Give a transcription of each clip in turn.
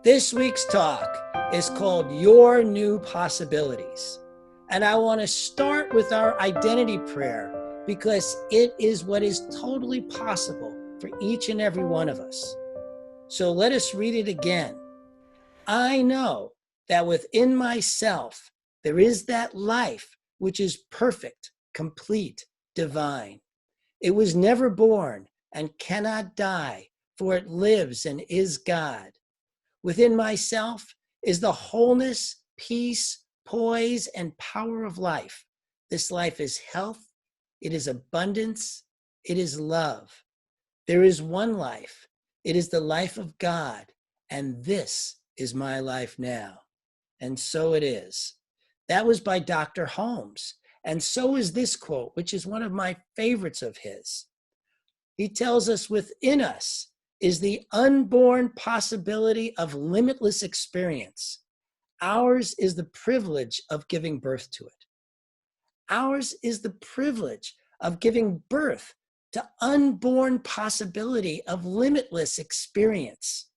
This week's talk is called Your New Possibilities. And I want to start with our identity prayer because it is what is totally possible for each and every one of us. So let us read it again. I know that within myself there is that life which is perfect, complete, divine. It was never born and cannot die, for it lives and is God. Within myself is the wholeness, peace, poise, and power of life. This life is health, it is abundance, it is love. There is one life. It is the life of God, and this is my life now. And so it is. That was by Dr. Holmes. And so is this quote, which is one of my favorites of his. He tells us within us is the unborn possibility of limitless experience. Ours is the privilege of giving birth to it. Ours is the privilege of giving birth to unborn possibility of limitless experience.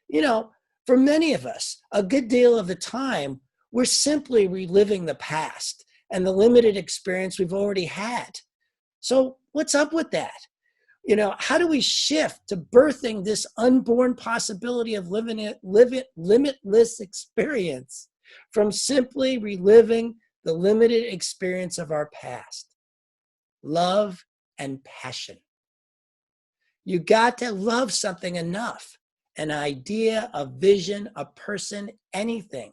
You know, for many of us, a good deal of the time, we're simply reliving the past and the limited experience we've already had. So what's up with that? You know, how do we shift to birthing this unborn possibility of limitless experience from simply reliving the limited experience of our past? Love and passion. You got to love something enough, an idea, a vision, a person, anything.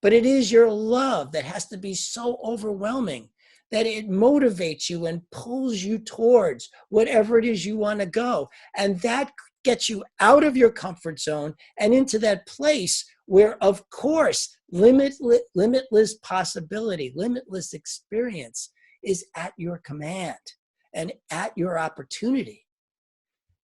But it is your love that has to be so overwhelming that it motivates you and pulls you towards whatever it is you want to go. And that gets you out of your comfort zone and into that place where, of course, limitless possibility, limitless experience is at your command and at your opportunity.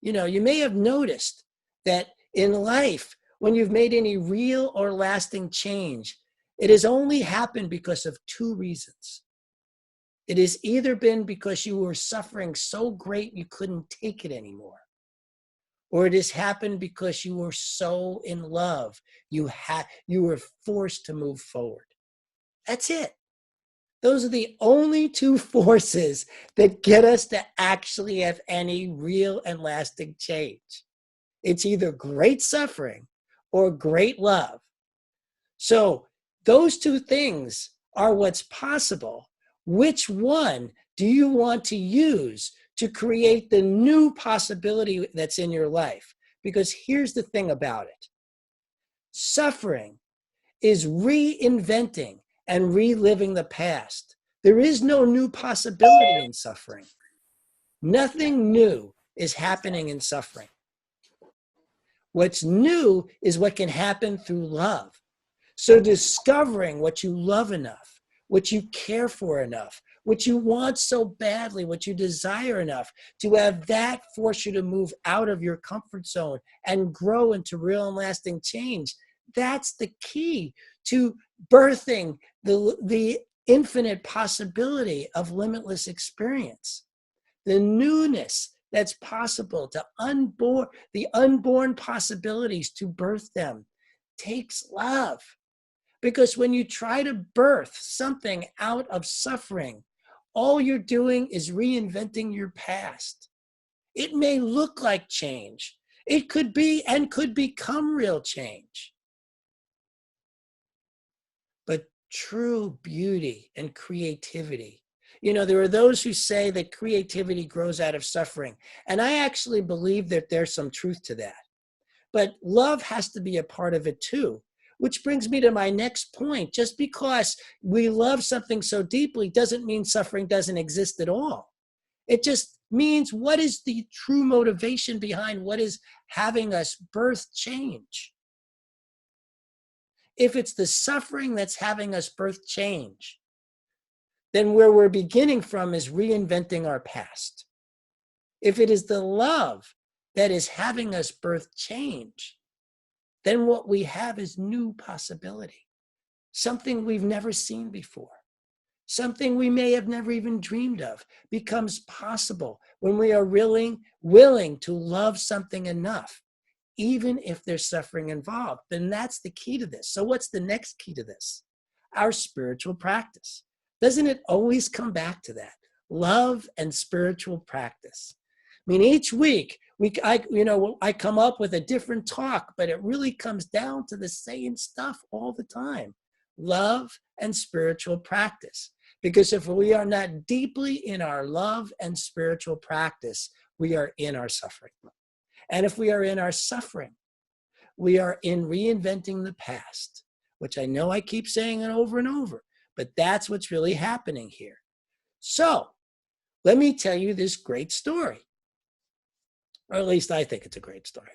You know, you may have noticed that in life, when you've made any real or lasting change, it has only happened because of two reasons. It has either been because you were suffering so great you couldn't take it anymore, or it has happened because you were so in love, you were forced to move forward. That's it. Those are the only two forces that get us to actually have any real and lasting change. It's either great suffering or great love. So those two things are what's possible. Which one do you want to use to create the new possibility that's in your life? Because here's the thing about it. Suffering is reinventing and reliving the past. There is no new possibility in suffering. Nothing new is happening in suffering. What's new is what can happen through love. So discovering what you love enough, what you care for enough, what you want so badly, what you desire enough to have that force you to move out of your comfort zone and grow into real and lasting change. That's the key to birthing the infinite possibility of limitless experience. The newness that's possible to the unborn possibilities to birth them takes love. Because when you try to birth something out of suffering, all you're doing is reinventing your past. It may look like change. It could be and could become real change. But true beauty and creativity. You know, there are those who say that creativity grows out of suffering. And I actually believe that there's some truth to that. But love has to be a part of it too. Which brings me to my next point. Just because we love something so deeply doesn't mean suffering doesn't exist at all. It just means what is the true motivation behind what is having us birth change? If it's the suffering that's having us birth change, then where we're beginning from is reinventing our past. If it is the love that is having us birth change, then what we have is new possibility, something we've never seen before, something we may have never even dreamed of becomes possible when we are willing to love something enough, even if there's suffering involved. Then that's the key to this. So what's the next key to this? Our spiritual practice. Doesn't it always come back to that? Love and spiritual practice. I mean, each week I come up with a different talk, but it really comes down to the same stuff all the time. Love and spiritual practice. Because if we are not deeply in our love and spiritual practice, we are in our suffering. And if we are in our suffering, we are in reinventing the past, which I know I keep saying it over and over, but that's what's really happening here. So let me tell you this great story, or at least I think it's a great story.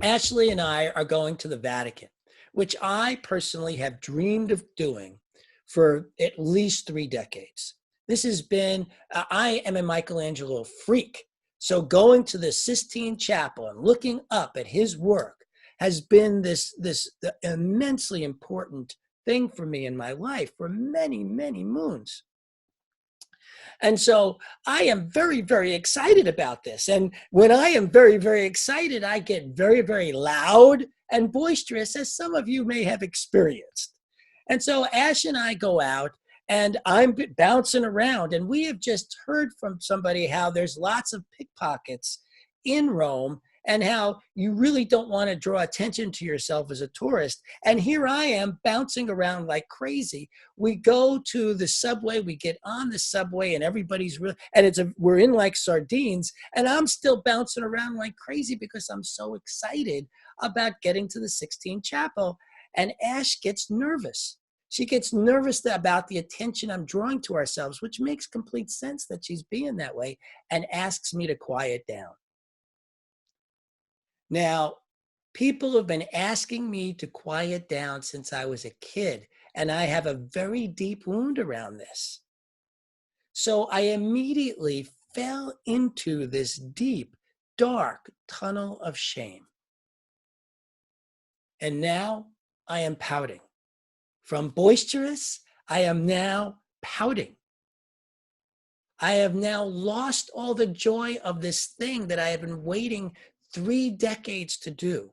Ashley and I are going to the Vatican, which I personally have dreamed of doing for at least 3 decades. This has been, I am a Michelangelo freak. So going to the Sistine Chapel and looking up at his work has been this immensely important thing for me in my life for many, many moons. And so I am very, very excited about this. And when I am very, very excited, I get very, very loud and boisterous, as some of you may have experienced. And so Ash and I go out, and I'm bouncing around, and we have just heard from somebody how there's lots of pickpockets in Rome, and how you really don't want to draw attention to yourself as a tourist. And here I am bouncing around like crazy. We go to the subway, we get on the subway, and everybody's real, and we're in like sardines, and I'm still bouncing around like crazy because I'm so excited about getting to the Sistine Chapel. And Ash gets nervous. She gets nervous about the attention I'm drawing to ourselves, which makes complete sense that she's being that way, and asks me to quiet down. Now, people have been asking me to quiet down since I was a kid, and I have a very deep wound around this. So I immediately fell into this deep, dark tunnel of shame. And now I am pouting. From boisterous, I am now pouting. I have now lost all the joy of this thing that I have been waiting 3 decades to do.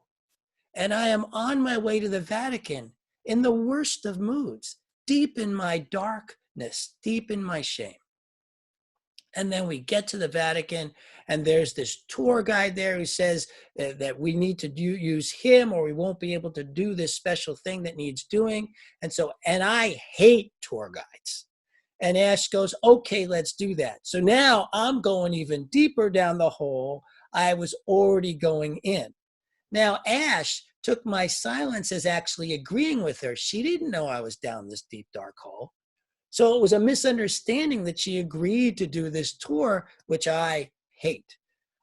And I am on my way to the Vatican in the worst of moods, deep in my darkness, deep in my shame. And then we get to the Vatican, and there's this tour guide there who says that we need to use him, or we won't be able to do this special thing that needs doing. And I hate tour guides. And Ash goes, okay, let's do that. So now I'm going even deeper down the hole I was already going in. Now, Ash took my silence as actually agreeing with her. She didn't know I was down this deep, dark hole. So it was a misunderstanding that she agreed to do this tour, which I hate.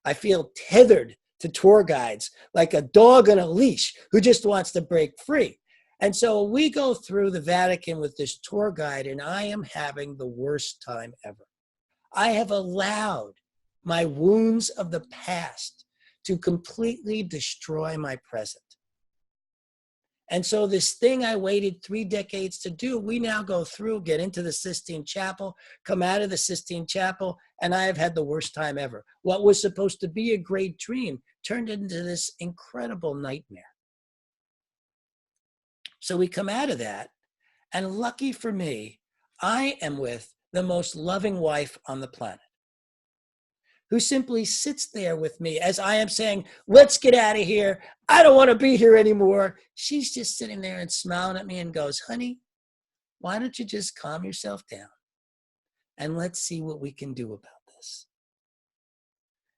I feel tethered to tour guides like a dog on a leash who just wants to break free. And so we go through the Vatican with this tour guide, and I am having the worst time ever. I have allowed my wounds of the past to completely destroy my present. And so this thing I waited 3 decades to do, we now go through, get into the Sistine Chapel, come out of the Sistine Chapel, and I have had the worst time ever. What was supposed to be a great dream turned into this incredible nightmare. So we come out of that, and lucky for me, I am with the most loving wife on the planet, who simply sits there with me as I am saying, let's get out of here. I don't want to be here anymore. She's just sitting there and smiling at me and goes, honey, why don't you just calm yourself down and let's see what we can do about this.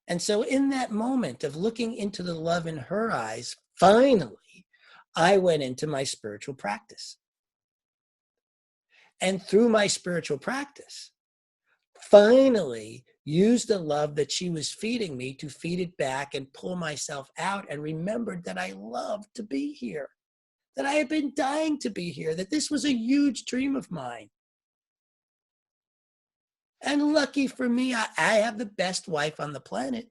And so in that moment of looking into the love in her eyes, finally, I went into my spiritual practice. And through my spiritual practice, finally used the love that she was feeding me to feed it back and pull myself out, and remembered that I loved to be here, that I had been dying to be here, that this was a huge dream of mine. And lucky for me, I have the best wife on the planet.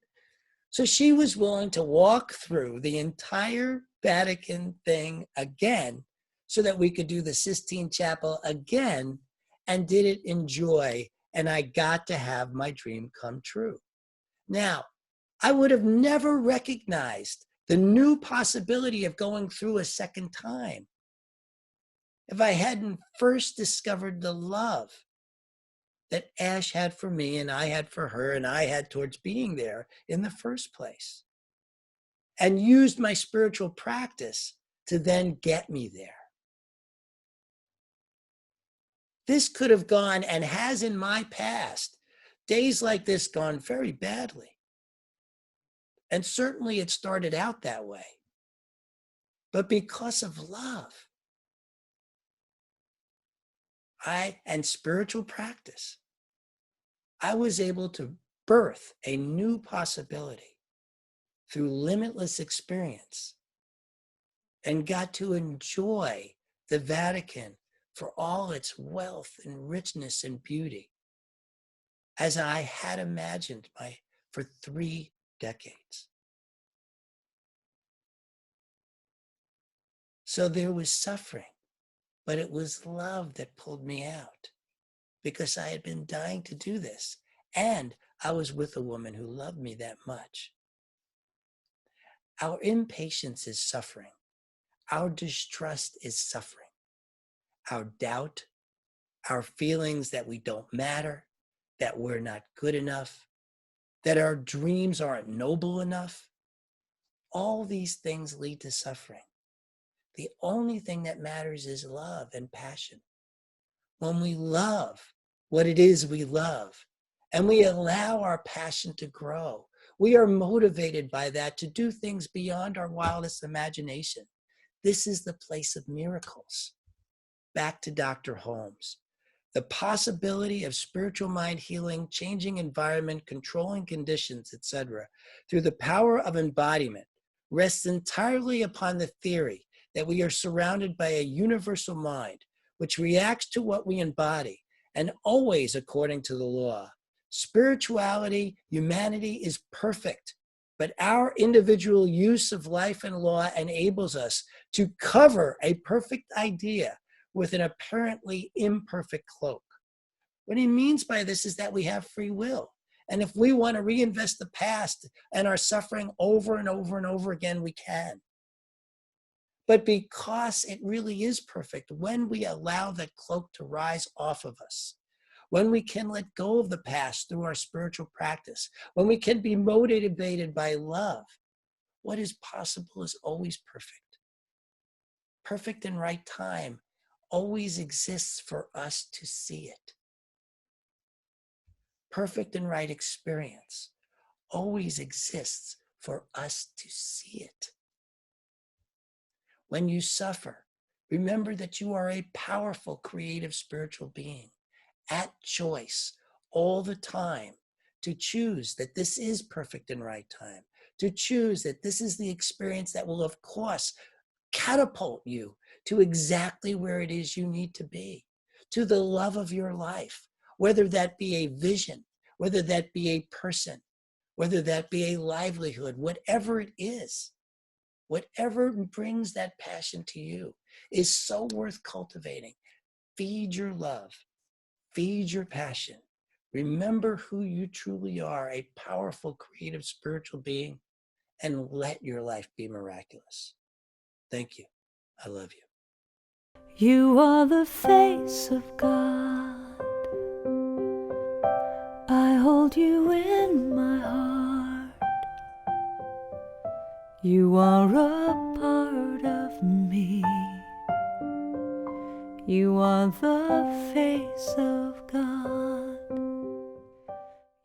So she was willing to walk through the entire Vatican thing again so that we could do the Sistine Chapel again, and did it in joy. And I got to have my dream come true. Now, I would have never recognized the new possibility of going through a second time if I hadn't first discovered the love that Ash had for me and I had for her and I had towards being there in the first place, and used my spiritual practice to then get me there. This could have gone, and has in my past, days like this gone very badly. And certainly it started out that way. But because of love, and spiritual practice, I was able to birth a new possibility through limitless experience and got to enjoy the Vatican for all its wealth and richness and beauty as I had imagined for 3 decades. So there was suffering, but it was love that pulled me out because I had been dying to do this. And I was with a woman who loved me that much. Our impatience is suffering. Our distrust is suffering. Our doubt, our feelings that we don't matter, that we're not good enough, that our dreams aren't noble enough, all these things lead to suffering. The only thing that matters is love and passion. When we love what it is we love, and we allow our passion to grow, we are motivated by that to do things beyond our wildest imagination. This is the place of miracles. Back to Dr. Holmes. The possibility of spiritual mind healing, changing environment, controlling conditions, etc., through the power of embodiment rests entirely upon the theory that we are surrounded by a universal mind which reacts to what we embody, and always according to the law. Spirituality, humanity is perfect, but our individual use of life and law enables us to cover a perfect idea with an apparently imperfect cloak. What he means by this is that we have free will. And if we want to reinvest the past and our suffering over and over and over again, we can. But because it really is perfect, when we allow that cloak to rise off of us, when we can let go of the past through our spiritual practice, when we can be motivated by love, what is possible is always perfect. Perfect and right time always exists for us to see it. Perfect and right experience always exists for us to see it. When you suffer, remember that you are a powerful, creative, spiritual being at choice all the time to choose that this is perfect and right time, to choose that this is the experience that will, of course, catapult you to exactly where it is you need to be, to the love of your life, whether that be a vision, whether that be a person, whether that be a livelihood, whatever it is. Whatever brings that passion to you is so worth cultivating. Feed your love. Feed your passion. Remember who you truly are, a powerful, creative, spiritual being, and let your life be miraculous. Thank you. I love you. You are the face of God. I hold you in my heart. You are a part of me. You are the face of God.